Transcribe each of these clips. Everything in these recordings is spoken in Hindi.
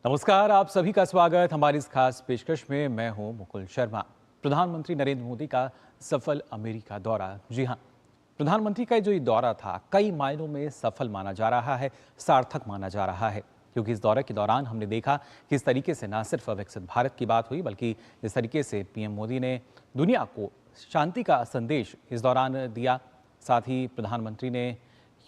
नमस्कार, आप सभी का स्वागत हमारी इस खास पेशकश में। मैं हूं मुकुल शर्मा। प्रधानमंत्री नरेंद्र मोदी का सफल अमेरिका दौरा। जी हां, प्रधानमंत्री का जो ये दौरा था कई मायनों में सफल माना जा रहा है, सार्थक माना जा रहा है, क्योंकि इस दौरे के दौरान हमने देखा कि इस तरीके से न सिर्फ विकसित भारत की बात हुई, बल्कि इस तरीके से पीएम मोदी ने दुनिया को शांति का संदेश इस दौरान दिया। साथ ही प्रधानमंत्री ने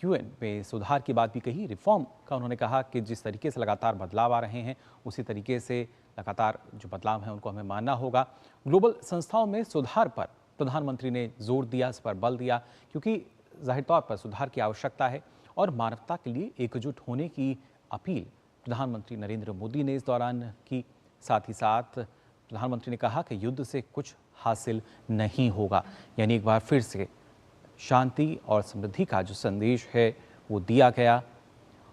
यूएन में सुधार की बात भी कही, रिफॉर्म का उन्होंने कहा कि जिस तरीके से लगातार बदलाव आ रहे हैं उसी तरीके से लगातार जो बदलाव हैं उनको हमें मानना होगा। ग्लोबल संस्थाओं में सुधार पर प्रधानमंत्री ने जोर दिया, इस पर बल दिया, क्योंकि जाहिर तौर पर सुधार की आवश्यकता है और मानवता के लिए एकजुट होने की अपील प्रधानमंत्री नरेंद्र मोदी ने इस दौरान की। साथ ही साथ प्रधानमंत्री ने कहा कि युद्ध से कुछ हासिल नहीं होगा, यानी एक बार फिर से शांति और समृद्धि का जो संदेश है वो दिया गया।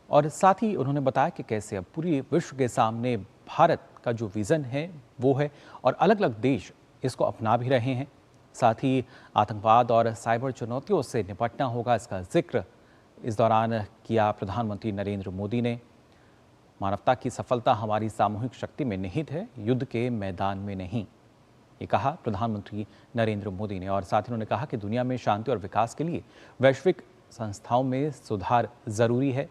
और साथ ही उन्होंने बताया कि कैसे अब पूरी विश्व के सामने भारत का जो विज़न है वो है और अलग अलग देश इसको अपना भी रहे हैं। साथ ही आतंकवाद और साइबर चुनौतियों से निपटना होगा, इसका जिक्र इस दौरान किया प्रधानमंत्री नरेंद्र मोदी ने। मानवता की सफलता हमारी सामूहिक शक्ति में निहित है, युद्ध के मैदान में नहीं, ये कहा प्रधानमंत्री नरेंद्र मोदी ने। और साथ ही उन्होंने कहा कि दुनिया में शांति और विकास के लिए वैश्विक संस्थाओं में सुधार जरूरी है।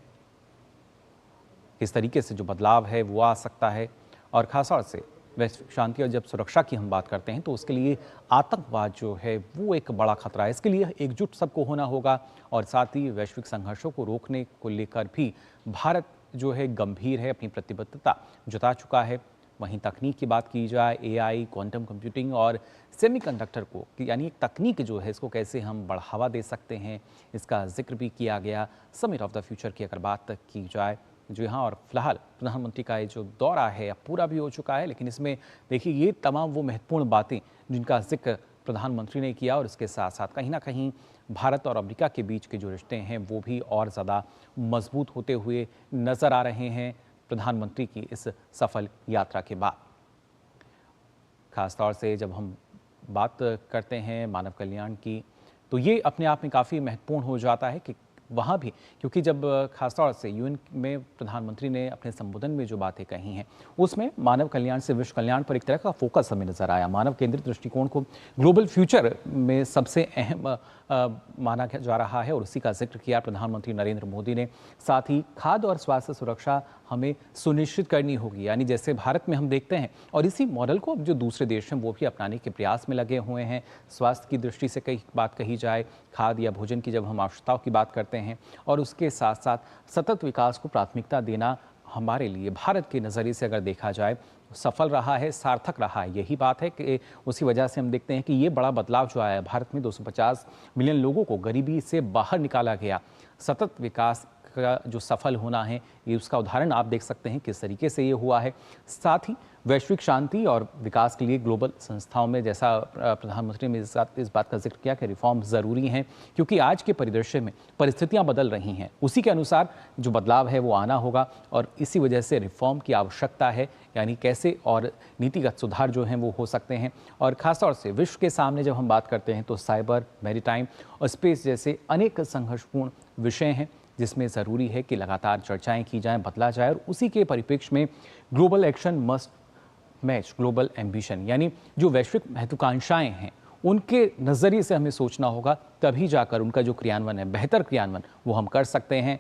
इस तरीके से जो बदलाव है वो आ सकता है और खासतौर से वैश्विक शांति और जब सुरक्षा की हम बात करते हैं तो उसके लिए आतंकवाद जो है वो एक बड़ा खतरा है। इसके लिए एकजुट सबको होना होगा और साथ ही वैश्विक संघर्षों को रोकने को लेकर भी भारत जो है गंभीर है, अपनी प्रतिबद्धता जता चुका है। वहीं तकनीक की बात की जाए, एआई, क्वांटम कंप्यूटिंग और सेमीकंडक्टर को, यानी एक तकनीक जो है इसको कैसे हम बढ़ावा दे सकते हैं, इसका जिक्र भी किया गया। समिट ऑफ द फ्यूचर की अगर बात की जाए, जी हाँ, और फिलहाल प्रधानमंत्री का ये जो दौरा है अब पूरा भी हो चुका है, लेकिन इसमें देखिए ये तमाम वो महत्वपूर्ण बातें जिनका जिक्र प्रधानमंत्री ने किया और इसके साथ साथ कहीं ना कहीं भारत और अमेरिका के बीच के जो रिश्ते हैं वो भी और ज़्यादा मजबूत होते हुए नजर आ रहे हैं प्रधानमंत्री की इस सफल यात्रा के बाद। खासतौर से जब हम बात करते हैं मानव कल्याण की तो ये अपने आप में काफ़ी महत्वपूर्ण हो जाता है कि वहाँ भी, क्योंकि जब खासतौर से यूएन में प्रधानमंत्री ने अपने संबोधन में जो बातें कही हैं उसमें मानव कल्याण से विश्व कल्याण पर एक तरह का फोकस हमें नजर आया। मानव केंद्रित दृष्टिकोण को ग्लोबल फ्यूचर में सबसे अहम माना जा रहा है और उसी का जिक्र किया प्रधानमंत्री नरेंद्र मोदी ने। साथ ही खाद्य और स्वास्थ्य सुरक्षा हमें सुनिश्चित करनी होगी, यानी जैसे भारत में हम देखते हैं और इसी मॉडल को अब जो दूसरे देश हैं वो भी अपनाने के प्रयास में लगे हुए हैं। स्वास्थ्य की दृष्टि से कई बात कही जाए, खाद्य या भोजन की जब हम आवश्यकताओं की बात करते हैं और उसके साथ साथ सतत विकास को प्राथमिकता देना हमारे लिए भारत के नज़रिए से अगर देखा जाए सफल रहा है, सार्थक रहा है। यही बात है कि उसी वजह से हम देखते हैं कि ये बड़ा बदलाव जो आया है भारत में 250 मिलियन लोगों को गरीबी से बाहर निकाला गया। सतत विकास का जो सफल होना है ये उसका उदाहरण आप देख सकते हैं किस तरीके से ये हुआ है। साथ ही वैश्विक शांति और विकास के लिए ग्लोबल संस्थाओं में, जैसा प्रधानमंत्री ने इस बात का जिक्र किया कि रिफॉर्म ज़रूरी हैं, क्योंकि आज के परिदृश्य में परिस्थितियां बदल रही हैं, उसी के अनुसार जो बदलाव है वो आना होगा और इसी वजह से रिफॉर्म की आवश्यकता है, यानी कैसे और नीतिगत सुधार जो हैं वो हो सकते हैं। और ख़ासतौर से विश्व के सामने जब हम बात करते हैं तो साइबर, मैरीटाइम और स्पेस जैसे अनेक संघर्षपूर्ण विषय हैं जिसमें ज़रूरी है कि लगातार चर्चाएं की जाएं, बदला जाए और उसी के परिप्रेक्ष्य में global action must match global ambition, यानी जो वैश्विक महत्वाकांक्षाएं हैं उनके नज़रिए से हमें सोचना होगा, तभी जाकर उनका जो क्रियान्वयन है, बेहतर क्रियान्वयन वो हम कर सकते हैं।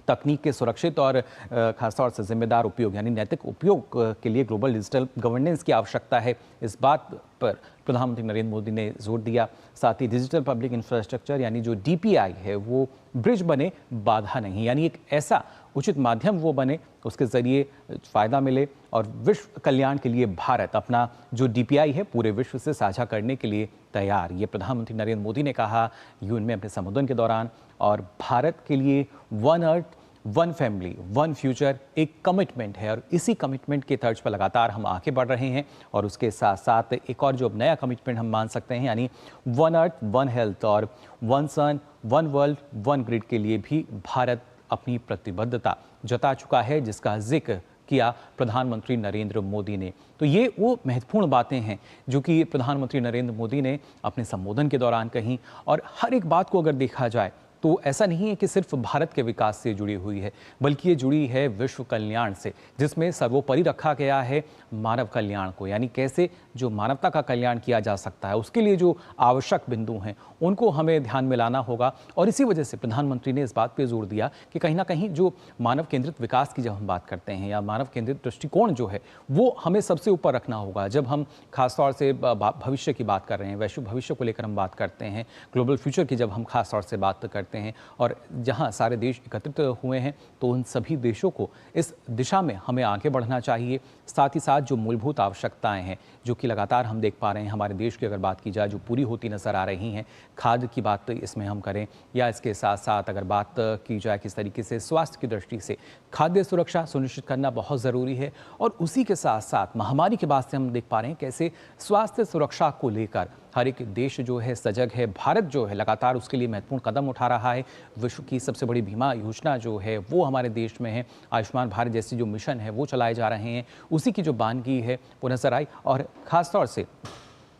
तकनीक के सुरक्षित और खासतौर से जिम्मेदार उपयोग यानी नैतिक उपयोग के लिए ग्लोबल डिजिटल गवर्नेंस की आवश्यकता है, इस बात पर प्रधानमंत्री नरेंद्र मोदी ने जोर दिया। साथ ही डिजिटल पब्लिक इंफ्रास्ट्रक्चर यानी जो डीपीआई है वो ब्रिज बने, बाधा नहीं, यानी एक ऐसा उचित माध्यम वो बने उसके ज़रिए फ़ायदा मिले और विश्व कल्याण के लिए भारत अपना जो डीपीआई है पूरे विश्व से साझा करने के लिए तैयार। ये प्रधानमंत्री नरेंद्र मोदी ने कहा यूएन में अपने संबोधन के दौरान। और भारत के लिए one earth, one family, one future एक कमिटमेंट है और इसी कमिटमेंट के तर्ज पर लगातार हम आगे बढ़ रहे हैं। और उसके साथ साथ एक और जो नया कमिटमेंट हम मान सकते हैं, यानी वन अर्थ, वन हेल्थ और वन सन, वन वर्ल्ड, वन ग्रिड के लिए भी भारत अपनी प्रतिबद्धता जता चुका है, जिसका जिक्र किया प्रधानमंत्री नरेंद्र मोदी ने। तो ये वो महत्वपूर्ण बातें हैं जो कि प्रधानमंत्री नरेंद्र मोदी ने अपने संबोधन के दौरान कहीं। और हर एक बात को अगर देखा जाए तो ऐसा नहीं है कि सिर्फ भारत के विकास से जुड़ी हुई है, बल्कि ये जुड़ी है विश्व कल्याण से, जिसमें सर्वोपरि रखा गया है मानव कल्याण को। यानी कैसे जो मानवता का कल्याण किया जा सकता है, उसके लिए जो आवश्यक बिंदु हैं उनको हमें ध्यान में लाना होगा। और इसी वजह से प्रधानमंत्री ने इस बात पर जोर दिया कि कहीं ना कहीं जो मानव केंद्रित विकास की जब हम बात करते हैं, या मानव केंद्रित दृष्टिकोण जो है, वो हमें सबसे ऊपर रखना होगा। जब हम खासतौर से भविष्य की बात कर रहे हैं, वैश्विक भविष्य को लेकर हम बात करते हैं, ग्लोबल फ्यूचर की जब हम खास तौर से बात करते हैं, और जहां सारे देश एकत्रित हुए हैं, तो उन सभी देशों को इस दिशा में हमें आगे बढ़ना चाहिए। साथ ही साथ जो मूलभूत आवश्यकताएं हैं, जो कि लगातार हम देख पा रहे हैं हमारे देश की अगर बात की जाए, जो पूरी होती नजर आ रही हैं, खाद्य की बात इसमें हम करें, या इसके साथ साथ अगर बात की जाए किस तरीके से स्वास्थ्य की दृष्टि से खाद्य सुरक्षा सुनिश्चित करना बहुत ज़रूरी है। और उसी के साथ साथ महामारी के बाद से हम देख पा रहे हैं कैसे स्वास्थ्य सुरक्षा को लेकर हर एक देश जो है सजग है। भारत जो है लगातार उसके लिए महत्वपूर्ण कदम उठा रहा है। विश्व की सबसे बड़ी बीमा योजना जो है वो हमारे देश में है। आयुष्मान भारत जैसे जो मिशन है वो चलाए जा रहे हैं, उसी की जो बानगी है वो नजर आई। और ख़ासतौर से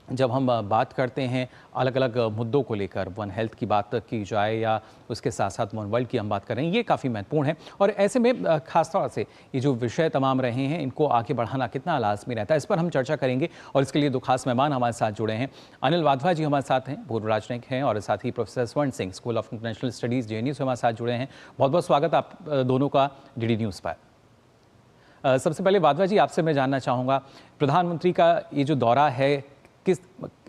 जब हम बात करते हैं अलग अलग मुद्दों को लेकर, वन हेल्थ की बात की जाए या उसके साथ साथ वन वर्ल्ड की हम बात कर रहे हैं, ये काफ़ी महत्वपूर्ण है। और ऐसे में खासतौर से ये जो विषय तमाम रहे हैं, इनको आगे बढ़ाना कितना लाजमी रहता है, इस पर हम चर्चा करेंगे। और इसके लिए दो खास मेहमान हमारे साथ जुड़े हैं। अनिल वाधवा जी हमारे साथ हैं, पूर्व राजनयिक हैं, और साथ ही प्रोफेसर स्वर्ण Singh, school of international studies JNU से हमारे साथ जुड़े हैं। बहुत बहुत स्वागत आप दोनों का DD न्यूज़ पर। सबसे पहले वाधवा जी, आपसे मैं जानना चाहूँगा, प्रधानमंत्री का ये जो दौरा है किस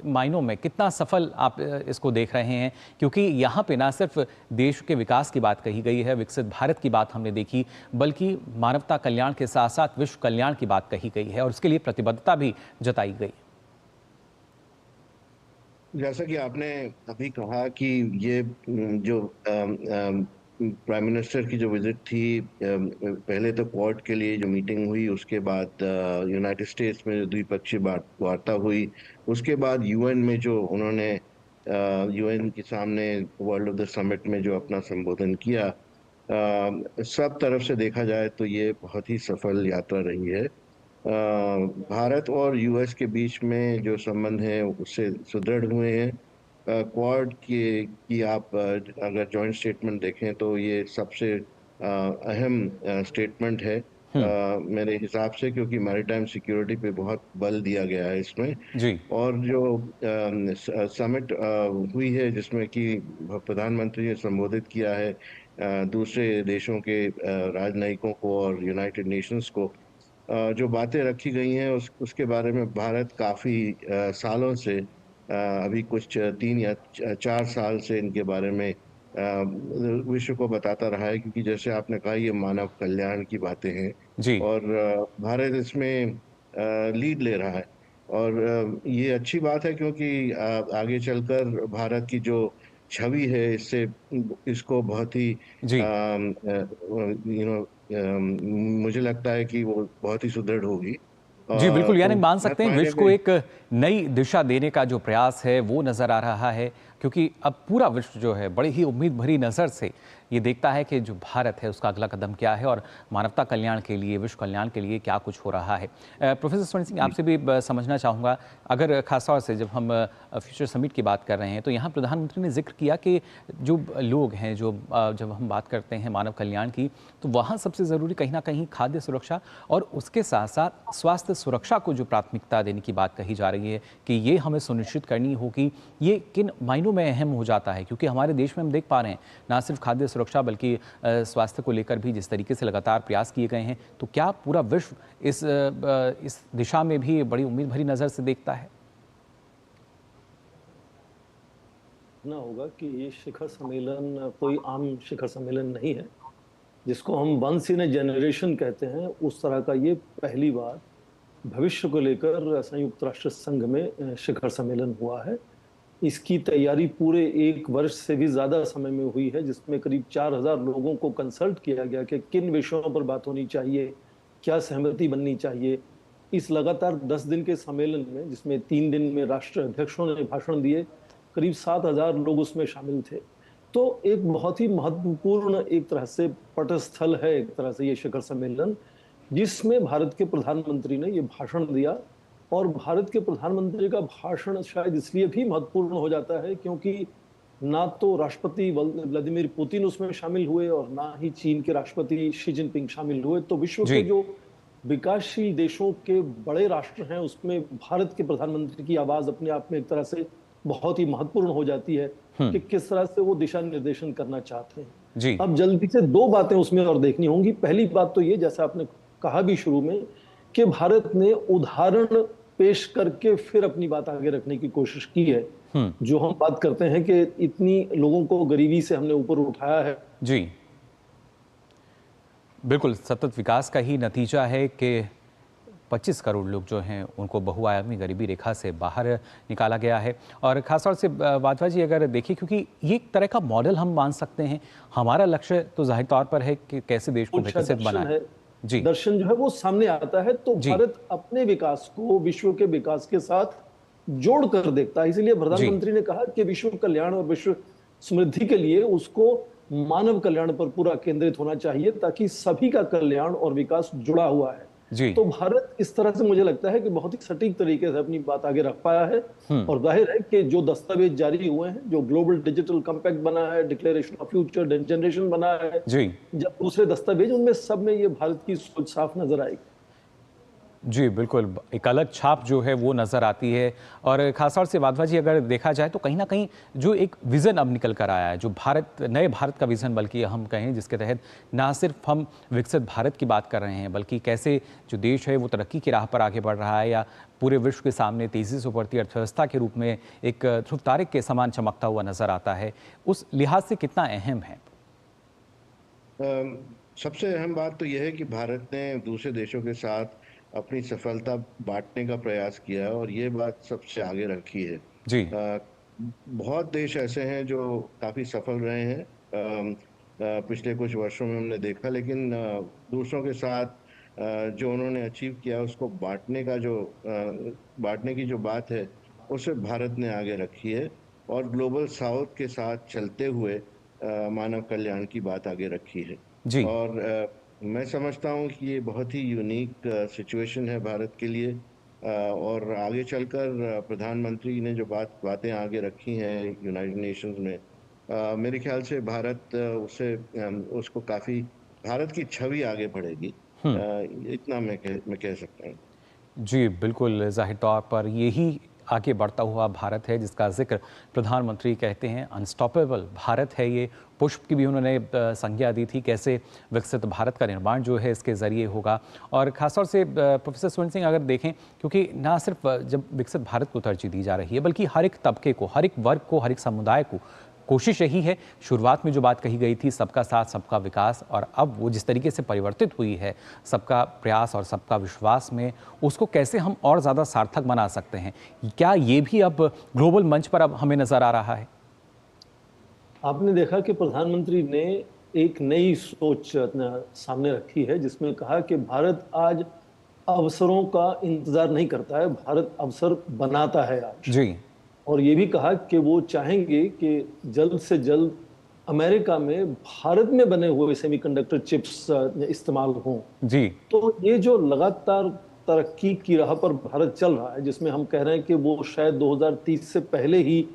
मायनों में कितना सफल आप इसको देख रहे हैं? क्योंकि यहाँ पे ना सिर्फ देश के विकास की बात कही गई है, विकसित भारत की बात हमने देखी, बल्कि मानवता कल्याण के साथ साथ विश्व कल्याण की बात कही गई है और उसके लिए प्रतिबद्धता भी जताई गई। जैसा कि आपने अभी कहा कि ये जो प्राइम मिनिस्टर की जो विजिट थी, पहले तो क्वाड के लिए जो मीटिंग हुई, उसके बाद यूनाइटेड स्टेट्स में जो द्विपक्षीय वार्ता हुई, उसके बाद UN में जो उन्होंने UN के सामने वर्ल्ड ऑफ द समिट में जो अपना संबोधन किया, सब तरफ से देखा जाए तो ये बहुत ही सफल यात्रा रही है। भारत और US के बीच में जो संबंध है उससे सुदृढ़ हुए हैं। क्वाड की आप अगर जॉइंट स्टेटमेंट देखें तो ये सबसे अहम स्टेटमेंट है मेरे हिसाब से, क्योंकि मैरीटाइम सिक्योरिटी पे बहुत बल दिया गया है इसमें। जी। और जो समिट हुई है जिसमें कि प्रधानमंत्री ने संबोधित किया है दूसरे देशों के राजनयिकों को और यूनाइटेड नेशंस को, जो बातें रखी गई हैं उसके बारे में भारत काफी सालों से, अभी कुछ 3 या 4 साल से इनके बारे में विश्व को बताता रहा है, क्योंकि जैसे आपने कहा ये मानव कल्याण की बातें हैं जी। और भारत इसमें लीड ले रहा है। और ये अच्छी बात है, क्योंकि आगे चलकर भारत की जो छवि है इससे इसको बहुत ही जी। मुझे लगता है कि वो बहुत ही सुदृढ़ होगी। जी बिल्कुल, यानी तो मान हर सकते हैं मायने विश्व को में एक नई दिशा देने का जो प्रयास है वो नज़र आ रहा है, क्योंकि अब पूरा विश्व जो है बड़ी ही उम्मीद भरी नज़र से ये देखता है कि जो भारत है उसका अगला कदम क्या है और मानवता कल्याण के लिए, विश्व कल्याण के लिए क्या कुछ हो रहा है। प्रोफेसर स्वर्ण सिंह, आपसे भी समझना चाहूँगा, अगर खासतौर से जब हम फ्यूचर समिट की बात कर रहे हैं, तो यहाँ प्रधानमंत्री ने जिक्र किया कि जो लोग हैं, जो जब हम बात करते हैं मानव कल्याण की, तो वहाँ सबसे ज़रूरी कहीं ना कहीं खाद्य सुरक्षा और उसके साथ साथ स्वास्थ्य सुरक्षा को जो प्राथमिकता देने की बात कही जा रही है कि ये हमें सुनिश्चित करनी होगी। ये किन मायनों में अहम हो जाता है? क्योंकि हमारे देश में हम देख पा रहे हैं ना सिर्फ खाद्य सुरक्षा बल्कि स्वास्थ्य को लेकर भी जिस तरीके से लगातार प्रयास किए गए हैं, तो क्या पूरा विश्व इस दिशा में भी बड़ी उम्मीद भरी नज़र से देखता है? ना होगा कि ये शिखर सम्मेलन कोई आम शिखर सम्मेलन नहीं है, जिसको हम वंस इन ए जनरेशन कहते हैं, उस तरह का ये पहली बार भविष्य को लेकर संयुक्त राष्ट्र संघ में शिखर सम्मेलन हुआ है। इसकी तैयारी पूरे 1 वर्ष से भी ज़्यादा समय में हुई है, जिसमें करीब 4000 लोगों को कंसल्ट किया गया कि किन विषयों पर बात होनी चाहिए, क्या सहमति बननी चाहिए। इस लगातार 10 दिन के सम्मेलन में, जिसमें 3 दिन में राष्ट्र अध्यक्षों ने भाषण दिए, करीब 7000 लोग उसमें शामिल थे। तो एक बहुत ही महत्वपूर्ण एक तरह से पटस्थल है, एक तरह से ये शिखर सम्मेलन, जिसमें भारत के प्रधानमंत्री ने ये भाषण दिया। और भारत के प्रधानमंत्री का भाषण शायद इसलिए भी महत्वपूर्ण हो जाता है क्योंकि ना तो राष्ट्रपति व्लादिमीर पुतिन उसमें शामिल हुए और ना ही चीन के राष्ट्रपति शी जिनपिंग शामिल हुए। तो विश्व जी। के जो विकासशील देशों के बड़े राष्ट्र हैं उसमें भारत के प्रधानमंत्री की आवाज अपने आप में एक तरह से बहुत ही महत्वपूर्ण हो जाती है कि किस तरह से वो दिशा निर्देशन करना चाहते हैं। जी। अब जल्दी से दो बातें उसमें और देखनी होंगी। पहली बात तो ये, जैसा आपने कहा भी शुरू में, कि भारत ने उदाहरण पेश करके फिर अपनी बात आगे रखने की कोशिश की है। जो हम बात करते हैं कि इतनी लोगों को गरीबी से हमने ऊपर उठाया है। जी, बिल्कुल सतत विकास का ही नतीजा है कि 25 करोड़ लोग जो हैं उनको बहुआयामी गरीबी रेखा से बाहर निकाला गया है। और खासतौर से वाधवा जी अगर देखिए, क्योंकि ये एक तरह का मॉडल हम मान सकते हैं, हमारा लक्ष्य तो जाहिर तौर पर है कि कैसे देश को विकसित बनाए। जी, दर्शन जो है वो सामने आता है, तो भारत अपने विकास को विश्व के विकास के साथ जोड़ कर देखता है। इसलिए प्रधानमंत्री ने कहा कि विश्व कल्याण और विश्व समृद्धि के लिए उसको मानव कल्याण पर पूरा केंद्रित होना चाहिए, ताकि सभी का कल्याण और विकास जुड़ा हुआ है। जी। तो भारत इस तरह से मुझे लगता है कि बहुत ही सटीक तरीके से अपनी बात आगे रख पाया है। और जाहिर है कि जो दस्तावेज जारी हुए हैं, जो ग्लोबल डिजिटल कॉम्पैक्ट बना है, डिक्लेरेशन ऑफ फ्यूचर जनरेशन बना है, जी, जब दूसरे दस्तावेज, उनमें सब में ये भारत की सोच साफ नजर आएगी। जी, बिल्कुल एक अलग छाप जो है वो नज़र आती है। और खासतौर से वाधवा जी अगर देखा जाए तो कहीं ना कहीं जो एक विज़न अब निकल कर आया है, जो भारत, नए भारत का विज़न बल्कि हम कहें, जिसके तहत ना सिर्फ हम विकसित भारत की बात कर रहे हैं, बल्कि कैसे जो देश है वो तरक्की की राह पर आगे बढ़ रहा है या पूरे विश्व के सामने तेज़ी से उभरती अर्थव्यवस्था के रूप में एक ध्रुव तारे के समान चमकता हुआ नज़र आता है, उस लिहाज से कितना अहम है? सबसे अहम बात तो यह है कि भारत ने दूसरे देशों के साथ अपनी सफलता बांटने का प्रयास किया है और ये बात सबसे आगे रखी है। जी। बहुत देश ऐसे हैं जो काफी सफल रहे हैं पिछले कुछ वर्षों में हमने देखा, लेकिन दूसरों के साथ जो उन्होंने अचीव किया उसको बांटने की जो बात है उसे भारत ने आगे रखी है और ग्लोबल साउथ के साथ चलते हुए मानव कल्याण की बात आगे रखी है। जी। और मैं समझता हूँ कि ये बहुत ही यूनिक सिचुएशन है भारत के लिए। और आगे चलकर प्रधानमंत्री ने जो बातें आगे रखी हैं यूनाइटेड नेशंस में, मेरे ख्याल से भारत उसको काफ़ी, भारत की छवि आगे बढ़ेगी। इतना मैं कह सकता हूँ। जी, बिल्कुल ज़ाहिर तौर पर यही आगे बढ़ता हुआ भारत है जिसका जिक्र प्रधानमंत्री कहते हैं। अनस्टॉपेबल भारत है ये। पुष्प की भी उन्होंने संज्ञा दी थी, कैसे विकसित भारत का निर्माण जो है इसके ज़रिए होगा। और ख़ासतौर से प्रोफेसर सुरेंद्र सिंह अगर देखें, क्योंकि ना सिर्फ जब विकसित भारत को तरजीह दी जा रही है, बल्कि हर एक तबके को, हर एक वर्ग को, हर एक समुदाय को कोशिश यही है। शुरुआत में जो बात कही गई थी, सबका साथ सबका विकास, और अब वो जिस तरीके से परिवर्तित हुई है सबका प्रयास और सबका विश्वास में, उसको कैसे हम और ज़्यादा सार्थक बना सकते हैं? क्या ये भी अब ग्लोबल मंच पर अब हमें नज़र आ रहा है? आपने देखा कि प्रधानमंत्री ने एक नई सोच सामने रखी है, जिसमें कहा कि भारत आज अवसरों का इंतजार नहीं करता है, भारत अवसर बनाता है आज। जी। और ये भी कहा कि वो चाहेंगे कि जल्द से जल्द अमेरिका में भारत में बने हुए सेमीकंडक्टर चिप्स इस्तेमाल हों। जी। तो ये जो लगातार तरक्की की राह पर भारत चल रहा है, जिसमें हम कह रहे हैं कि वो शायद 2030 से पहले ही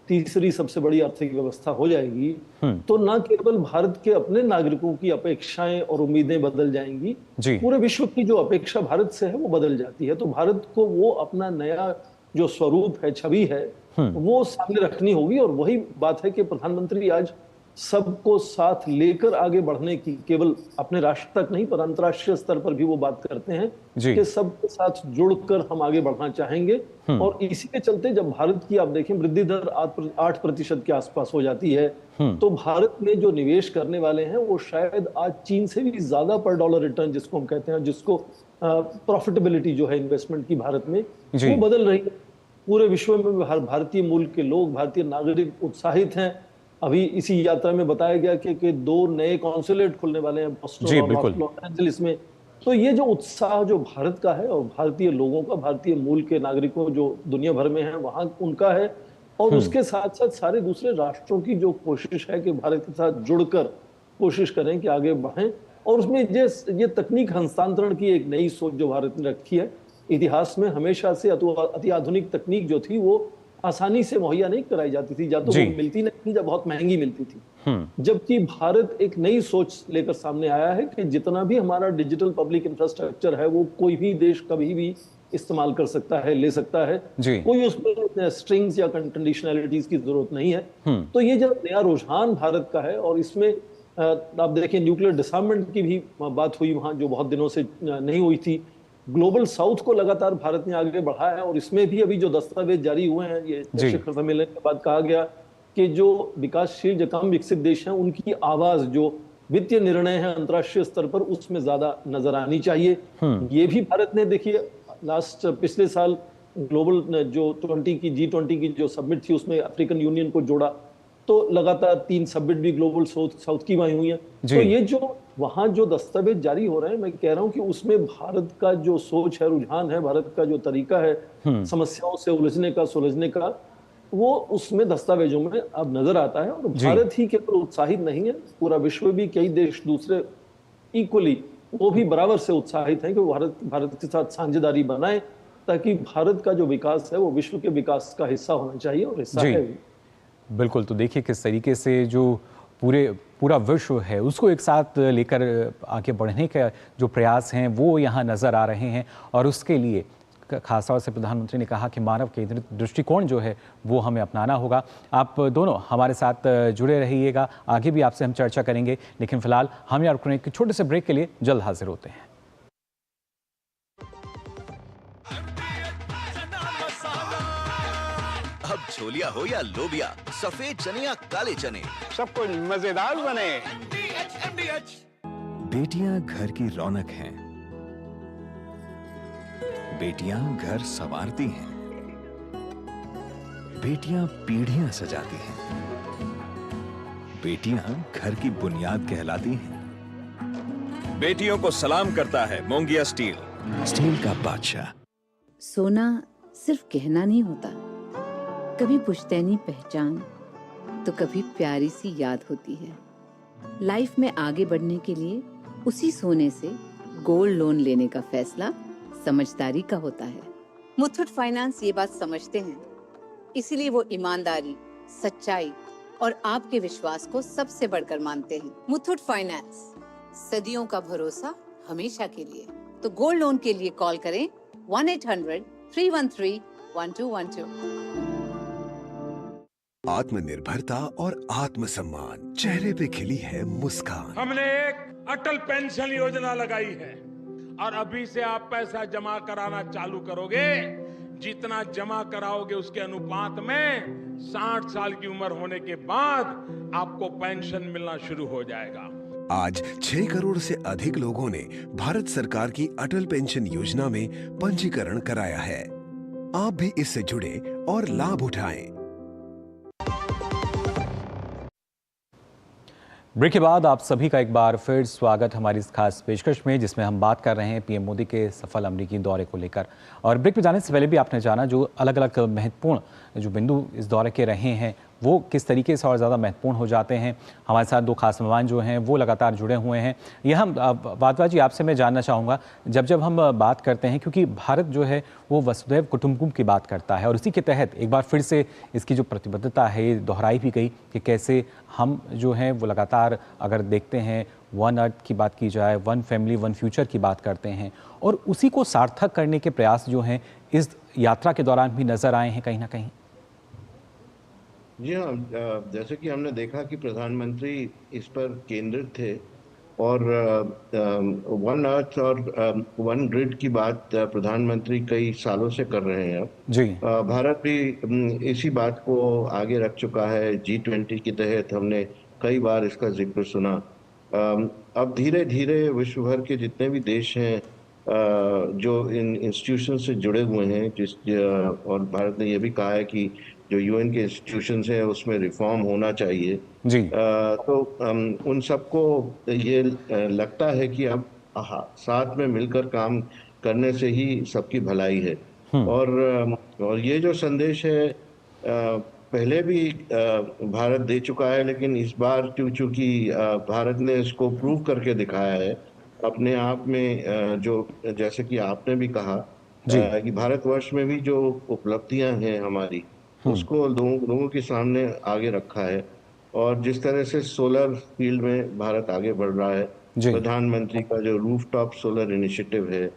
तीसरी सबसे बड़ी आर्थिक व्यवस्था हो जाएगी, तो न केवल भारत के अपने नागरिकों की अपेक्षाएं और उम्मीदें बदल जाएंगी, पूरे विश्व की जो अपेक्षा भारत से है वो बदल जाती है। तो भारत को वो अपना नया जो स्वरूप है, छवि है, वो सामने रखनी होगी। और वही बात है कि प्रधानमंत्री आज सबको साथ लेकर आगे बढ़ने की, केवल अपने राष्ट्र तक नहीं पर अंतर्राष्ट्रीय स्तर पर भी वो बात करते हैं कि सबके साथ जुड़कर हम आगे बढ़ना चाहेंगे। और इसी के चलते जब भारत की आप देखें वृद्धि दर 8% के आसपास हो जाती है, तो भारत में जो निवेश करने वाले हैं वो शायद आज चीन से भी ज्यादा पर डॉलर रिटर्न, जिसको हम कहते हैं, जिसको प्रॉफिटेबिलिटी जो है इन्वेस्टमेंट की भारत में, वो बदल रही है। पूरे विश्व में भारतीय मूल के लोग, भारतीय नागरिक उत्साहित हैं। अभी इसी यात्रा में बताया गया कि 2 नए कॉन्सुलेट खुलने वाले हैं बोस्टन और लॉस एंजलिस में। तो ये जो उत्साह जो भारत का है और भारतीय लोगों का, भारतीय मूल के नागरिकों जो दुनिया भर में हैं वहां उनका है, और उसके साथ साथ सारे दूसरे राष्ट्रों की जो कोशिश है कि भारत के साथ जुड़कर कोशिश करें कि आगे बढ़ें। और उसमें ये तकनीक हस्तांतरण की एक नई सोच जो भारत ने रखी है। इतिहास में हमेशा से अति आधुनिक तकनीक जो थी वो आसानी से मुहैया नहीं कराई जाती थी, या तो जी। वो मिलती नहीं थी या बहुत महंगी मिलती थी। हम्म। जबकि भारत एक नई सोच लेकर सामने आया है कि जितना भी हमारा डिजिटल पब्लिक इंफ्रास्ट्रक्चर है वो कोई भी देश कभी भी इस्तेमाल कर सकता है, ले सकता है। जी। कोई उसमें स्ट्रिंग्स या कंडीशनलिटीज की जरूरत नहीं है। हम्म। तो ये जो नया रुझान भारत का है, और इसमें आप देखिए न्यूक्लियर डिसआर्ममेंट की भी बात हुई वहां, जो बहुत दिनों से नहीं हुई थी। ग्लोबल साउथ को लगातार भारत ने आगे बढ़ाया है, और इसमें भी अभी जो दस्तावेज जारी हुए हैं, ये जी। शिखर सम्मेलन के बाद कहा गया कि जो विकासशील, जो कम विकसित देश हैं, उनकी आवाज जो वित्तीय निर्णय है अंतर्राष्ट्रीय स्तर पर, उसमें ज्यादा नजर आनी चाहिए। ये भी भारत ने, देखिए पिछले साल ग्लोबल जो 20 की G20 की जो समिट थी, उसमें अफ्रीकन यूनियन को जोड़ा, तो लगातार 3 समिट भी ग्लोबल साउथ की वहीं हुई है। तो ये जो वहां जो दस्तावेज जारी हो रहे हैं, मैं कह रहा हूं कि उसमें भारत का जो सोच है, रुझान है, भारत का जो तरीका है समस्याओं से उलझने का, सुलझने का, वो उसमें दस्तावेजों में अब नजर आता है। और भारत ही केवल उत्साहित नहीं है, पूरा विश्व भी, कई देश दूसरे इक्वली वो भी बराबर से उत्साहित हैं कि भारत के साथ साझेदारी बनाए, ताकि भारत का जो विकास है वो विश्व के विकास का हिस्सा होना चाहिए, और हिस्सा है भी। बिल्कुल। तो देखिए किस तरीके से जो पूरा विश्व है उसको एक साथ लेकर आगे बढ़ने के जो प्रयास हैं वो यहाँ नज़र आ रहे हैं, और उसके लिए खासतौर से प्रधानमंत्री ने कहा कि मानव केंद्रित दृष्टिकोण जो है वो हमें अपनाना होगा। आप दोनों हमारे साथ जुड़े रहिएगा, आगे भी आपसे हम चर्चा करेंगे, लेकिन फिलहाल हम यहाँ रुकने के छोटे से ब्रेक के लिए जल्द हाजिर होते हैं। अब छोलिया हो या लोबिया, सफेद चने या काले चने, सब कुछ मजेदार बने। बेटियां घर की रौनक हैं। बेटियां घर संवारती हैं। बेटियां पीढ़ियां सजाती हैं। बेटियां घर की बुनियाद कहलाती हैं। बेटियों को सलाम करता है मोंगिया स्टील, स्टील का बादशाह। सोना सिर्फ गहना नहीं होता, कभी पुश्तैनी पहचान, तो कभी प्यारी सी याद होती है। लाइफ में आगे बढ़ने के लिए उसी सोने से गोल्ड लोन लेने का फैसला समझदारी का होता है। मुथूट फाइनेंस ये बात समझते हैं, इसीलिए वो ईमानदारी, सच्चाई और आपके विश्वास को सबसे बढ़कर मानते हैं। मुथूट फाइनेंस, सदियों का भरोसा हमेशा के लिए। तो गोल्ड लोन के लिए कॉल करें 1-800-313-1212। आत्मनिर्भरता और आत्मसम्मान, चेहरे पे खिली है मुस्कान। हमने एक अटल पेंशन योजना लगाई है, और अभी से आप पैसा जमा कराना चालू करोगे, जितना जमा कराओगे उसके अनुपात में 60 साल की उम्र होने के बाद आपको पेंशन मिलना शुरू हो जाएगा। आज 6 करोड़ से अधिक लोगों ने भारत सरकार की अटल पेंशन योजना में पंजीकरण कराया है। आप भी इससे जुड़े और लाभ उठाएं। ब्रेक के बाद आप सभी का एक बार फिर स्वागत हमारी इस खास पेशकश में, जिसमें हम बात कर रहे हैं पीएम मोदी के सफल अमेरिकी दौरे को लेकर। और ब्रेक पे जाने से पहले भी आपने जाना जो अलग अलग महत्वपूर्ण जो बिंदु इस दौरे के रहे हैं वो किस तरीके से और ज़्यादा महत्वपूर्ण हो जाते हैं। हमारे साथ 2 खास मेहमान जो हैं वो लगातार जुड़े हुए हैं। यह हम वादवा जी आपसे मैं जानना चाहूँगा, जब हम बात करते हैं, क्योंकि भारत जो है वो वसुधैव कुटुंबकम की बात करता है, और इसी के तहत एक बार फिर से इसकी जो प्रतिबद्धता है ये दोहराई भी गई कि कैसे हम जो हैं वो लगातार अगर देखते हैं वन अर्थ की बात की जाए, वन फैमिली वन फ्यूचर की बात करते हैं, और उसी को सार्थक करने के प्रयास जो हैं इस यात्रा के दौरान भी नज़र आए हैं कहीं ना कहीं। जी हाँ, जैसे कि हमने देखा कि प्रधानमंत्री इस पर केंद्रित थे, और वन अर्थ और वन ग्रिड की बात प्रधानमंत्री कई सालों से कर रहे हैं। जी। भारत भी इसी बात को आगे रख चुका है। G20 के तहत हमने कई बार इसका जिक्र सुना। अब धीरे धीरे विश्व भर के जितने भी देश हैं जो इन इंस्टीट्यूशन से जुड़े हुए हैं, और भारत ने यह भी कहा है कि जो यूएन के इंस्टीट्यूशन है उसमें रिफॉर्म होना चाहिए जी। तो उन सबको ये लगता है कि अब साथ में मिलकर काम करने से ही सबकी भलाई है। और ये जो संदेश है पहले भी भारत दे चुका है, लेकिन इस बार चूंकि भारत ने इसको प्रूव करके दिखाया है अपने आप में, जो जैसे कि आपने भी कहा कि भारतवर्ष में भी जो उपलब्धियां हैं हमारी, उसको लोगों के सामने आगे रखा है। और जिस तरह से सोलर फील्ड में भारत आगे बढ़ रहा है, जी। प्रधानमंत्री का जो रूफटॉप सोलर इनिशिएटिव है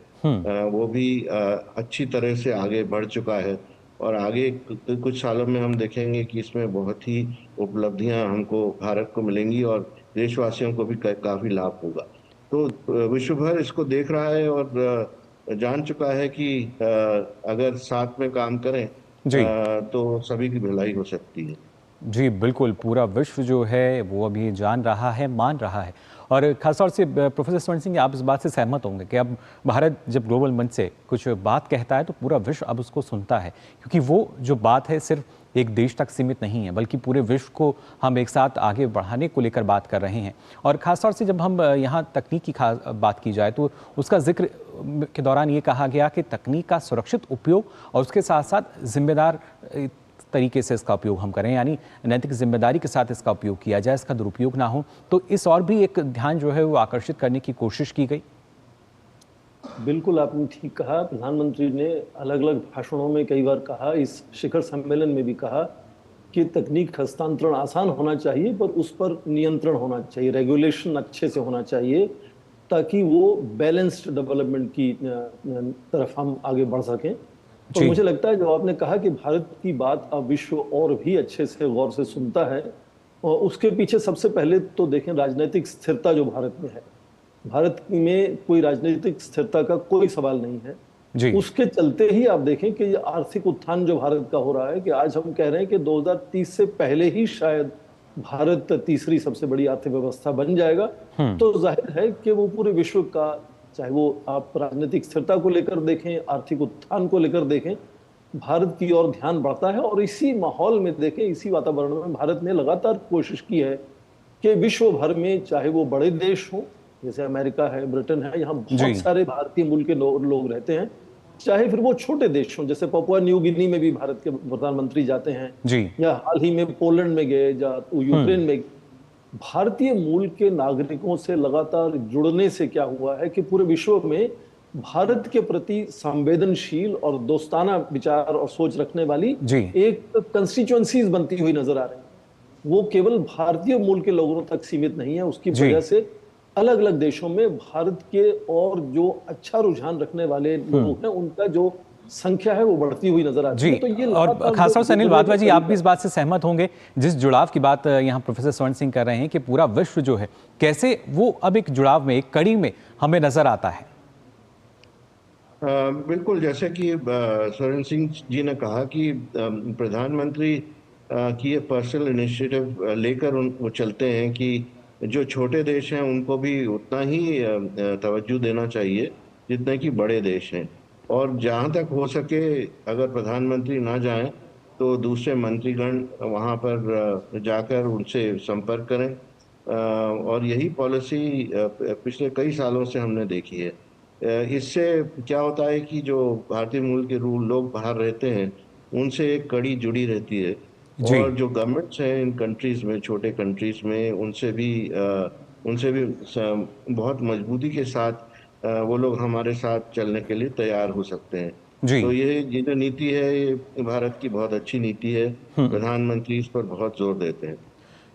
वो भी अच्छी तरह से आगे बढ़ चुका है। और आगे कुछ सालों में हम देखेंगे कि इसमें बहुत ही उपलब्धियां हमको भारत को मिलेंगी और देशवासियों को भी काफी लाभ होगा। तो विश्व भर इसको देख रहा है और जान चुका है कि अगर साथ में काम करें जी। तो सभी की भलाई हो सकती है। जी बिल्कुल, पूरा विश्व जो है वो अभी जान रहा है, मान रहा है। और खासतौर से प्रोफेसर स्वर्ण सिंह, आप इस बात से सहमत होंगे कि अब भारत जब ग्लोबल मंच से कुछ बात कहता है तो पूरा विश्व अब उसको सुनता है, क्योंकि वो जो बात है सिर्फ एक देश तक सीमित नहीं है, बल्कि पूरे विश्व को हम एक साथ आगे बढ़ाने को लेकर बात कर रहे हैं। और ख़ासतौर से जब हम यहाँ तकनीक की बात की जाए तो उसका जिक्र के दौरान ये कहा गया कि तकनीक का सुरक्षित उपयोग और उसके साथ साथ जिम्मेदार तरीके से इसका उपयोग हम करें, यानी नैतिक जिम्मेदारी के साथ इसका उपयोग किया जाए, इसका दुरुपयोग ना हो। तो इस और भी एक ध्यान जो है वो आकर्षित करने की कोशिश की गई। बिल्कुल, आपने ठीक कहा। प्रधानमंत्री ने अलग अलग भाषणों में कई बार कहा, इस शिखर सम्मेलन में भी कहा कि तकनीक हस्तांतरण आसान होना चाहिए पर उस पर नियंत्रण होना चाहिए, रेगुलेशन अच्छे से होना चाहिए, ताकि वो बैलेंस्ड डेवलपमेंट की तरफ हम आगे बढ़ सकें। तो मुझे लगता है जो आपने कहा कि भारत की बात अब विश्व और भी अच्छे से गौर से सुनता है, और उसके पीछे सबसे पहले तो देखें राजनीतिक स्थिरता जो भारत में है। भारत में कोई राजनीतिक स्थिरता का कोई सवाल नहीं है जी। उसके चलते ही आप देखें कि ये आर्थिक उत्थान जो भारत का हो रहा है, कि आज हम कह रहे हैं कि 2030 से पहले ही शायद भारत तीसरी सबसे बड़ी अर्थव्यवस्था बन जाएगा। तो जाहिर है कि वो पूरे विश्व का, चाहे वो आप राजनीतिक स्थिरता को लेकर देखें, आर्थिक उत्थान को लेकर देखें, भारत की ओर ध्यान बढ़ता है। और इसी माहौल में देखें, इसी वातावरण में भारत ने लगातार कोशिश की है कि विश्व भर में, चाहे वो बड़े देश हों जैसे अमेरिका है, ब्रिटेन है, यहाँ बहुत सारे भारतीय मूल के लोग रहते हैं, चाहे फिर वो छोटे देश हों, जैसे पपुआ न्यू गिनी में भी भारत के प्रधानमंत्री जाते हैं, या हाल ही में पोलैंड में गए, या यूक्रेन में। भारतीय मूल के नागरिकों से लगातार जुड़ने से क्या हुआ है कि पूरे विश्व में भारत के प्रति संवेदनशील और दोस्ताना विचार और सोच रखने वाली एक कंस्टिट्यूएंसीज बनती हुई नजर आ रही है। वो केवल भारतीय मूल के लोगों तक सीमित नहीं है, उसकी वजह से अलग अलग देशों में भारत के और जो अच्छा रुझान रखने वाले लोग हैं उनका जो संख्या है वो बढ़ती हुई नजर आती है। तो ये और खासतौर से अनिल वाधवा जी, आप भी इस बात से सहमत होंगे, जिस जुड़ाव की बात यहाँ प्रोफेसर स्वर्ण सिंह कर रहे हैं कि पूरा विश्व जो है कैसे वो अब एक जुड़ाव में, एक कड़ी में हमें नजर आता है। बिल्कुल, जैसे कि स्वर्ण सिंह जी ने कहा कि प्रधानमंत्री की ये पर्सनल इनिशिएटिव लेकर वो चलते हैं कि जो छोटे देश हैं उनको भी उतना ही तवज्जो देना चाहिए जितना कि बड़े देश हैं। और जहाँ तक हो सके अगर प्रधानमंत्री ना जाएं तो दूसरे मंत्रीगण वहाँ पर जाकर उनसे संपर्क करें। और यही पॉलिसी पिछले कई सालों से हमने देखी है। इससे क्या होता है कि जो भारतीय मूल के लोग बाहर रहते हैं उनसे एक कड़ी जुड़ी रहती है, और जो गवर्नमेंट्स हैं इन कंट्रीज में, छोटे कंट्रीज में, उनसे भी बहुत मजबूती के साथ वो लोग हमारे साथ चलने के लिए तैयार हो सकते हैं। तो ये जो नीति है ये भारत की बहुत अच्छी नीति है। प्रधानमंत्री इस पर बहुत जोर देते हैं।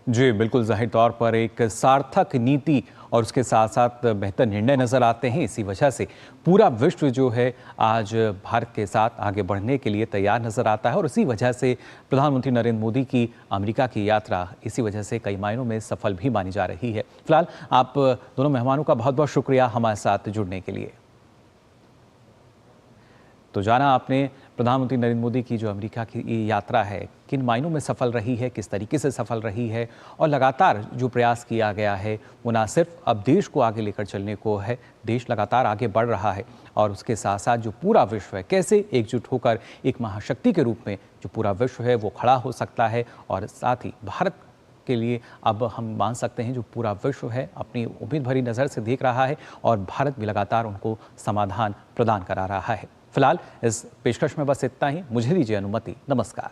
जी बिल्कुल, जाहिर तौर पर एक सार्थक नीति और उसके साथ साथ बेहतर निर्णय नजर आते हैं। इसी वजह से पूरा विश्व जो है आज भारत के साथ आगे बढ़ने के लिए तैयार नजर आता है, और इसी वजह से प्रधानमंत्री नरेंद्र मोदी की अमेरिका की यात्रा इसी वजह से कई मायनों में सफल भी मानी जा रही है। फिलहाल आप दोनों मेहमानों का बहुत बहुत शुक्रिया हमारे साथ जुड़ने के लिए। तो जाना आपने प्रधानमंत्री नरेंद्र मोदी की जो अमेरिका की यात्रा है किन मायनों में सफल रही है, किस तरीके से सफल रही है, और लगातार जो प्रयास किया गया है वो ना सिर्फ अब देश को आगे लेकर चलने को है, देश लगातार आगे बढ़ रहा है, और उसके साथ साथ जो पूरा विश्व है कैसे एकजुट होकर एक महाशक्ति के रूप में जो पूरा विश्व है वो खड़ा हो सकता है। और साथ ही भारत के लिए अब हम मान सकते हैं जो पूरा विश्व है अपनी उम्मीद भरी नज़र से देख रहा है, और भारत भी लगातार उनको समाधान प्रदान करा रहा है। फिलहाल इस पेशकश में बस इतना ही। मुझे दीजिए अनुमति। नमस्कार।